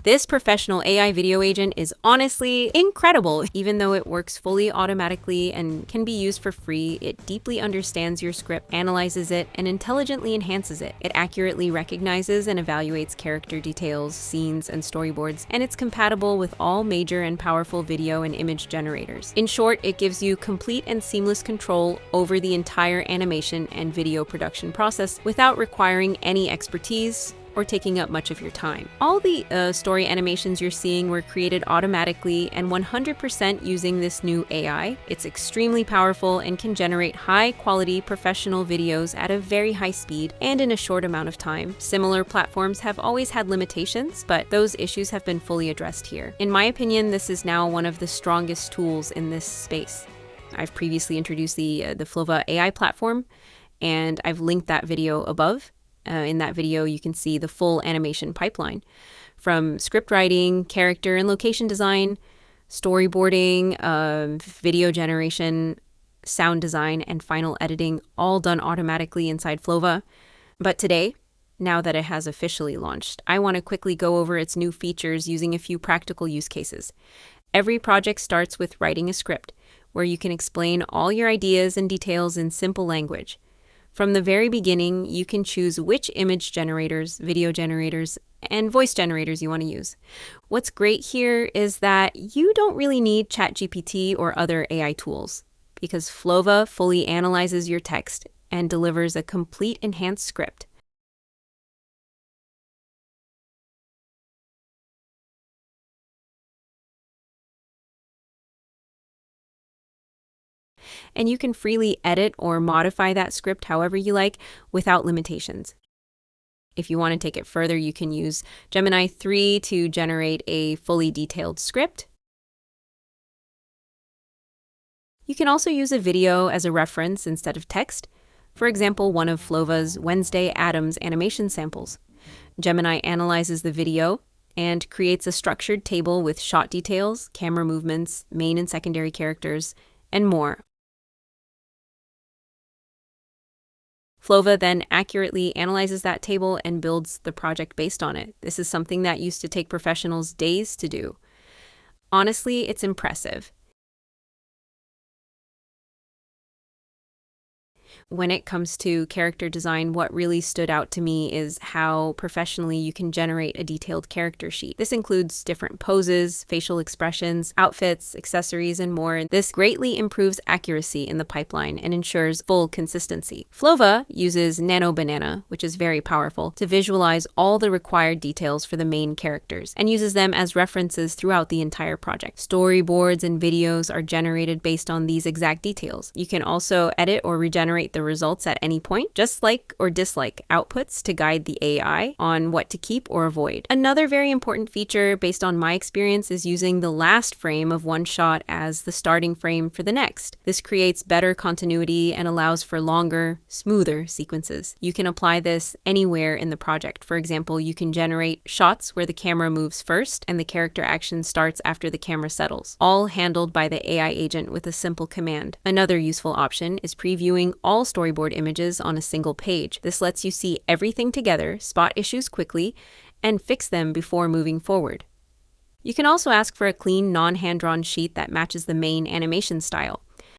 This professional AI video agent is honestly incredible. Even though it works fully automatically and can be used for free, it deeply understands your script, analyzes it, and intelligently enhances it. It accurately recognizes and evaluates character details, scenes, and storyboards, and it's compatible with all major and powerful video and image generators. In short, it gives you complete and seamless control over the entire animation and video production process without requiring any expertise or taking up much of your time. All the story animations you're seeing were created automatically and 100% using this new AI. It's extremely powerful and can generate high-quality professional videos at a very high speed and in a short amount of time. Similar platforms have always had limitations, but those issues have been fully addressed here. In my opinion, this is now one of the strongest tools in this space. I've previously introduced the Flova AI platform, and I've linked that video above. In that video, you can see the full animation pipeline from script writing, character and location design, storyboarding, video generation, sound design, and final editing, all done automatically inside Flova. But today, now that it has officially launched, I want to quickly go over its new features using a few practical use cases. Every project starts with writing a script, where you can explain all your ideas and details in simple language. From the very beginning, you can choose which image generators, video generators, and voice generators you want to use. What's great here is that you don't really need ChatGPT or other AI tools, because Flova fully analyzes your text and delivers a complete enhanced script. And you can freely edit or modify that script however you like without limitations. If you want to take it further, you can use Gemini 3 to generate a fully detailed script. You can also use a video as a reference instead of text. For example, one of Flova's Wednesday Addams animation samples. Gemini analyzes the video and creates a structured table with shot details, camera movements, main and secondary characters, and more. Flova then accurately analyzes that table and builds the project based on it. This is something that used to take professionals days to do. Honestly, it's impressive. When it comes to character design, what really stood out to me is how professionally you can generate a detailed character sheet. This includes different poses, facial expressions, outfits, accessories, and more. This greatly improves accuracy in the pipeline and ensures full consistency. Flova uses Nano, which is very powerful, to visualize all the required details for the main characters and uses them as references throughout the entire project. Storyboards and videos are generated based on these exact details. You can also edit or regenerate the results at any point, just like or dislike outputs to guide the AI on what to keep or avoid. Another very important feature based on my experience is using the last frame of one shot as the starting frame for the next. This creates better continuity and allows for longer, smoother sequences. You can apply this anywhere in the project. For example, you can generate shots where the camera moves first and the character action starts after the camera settles, all handled by the AI agent with a simple command. Another useful option is previewing all storyboard images on a single page. This lets you see everything together, spot issues quickly, and fix them before moving forward. You can also ask for a clean, non-hand-drawn sheet that matches the main animation style.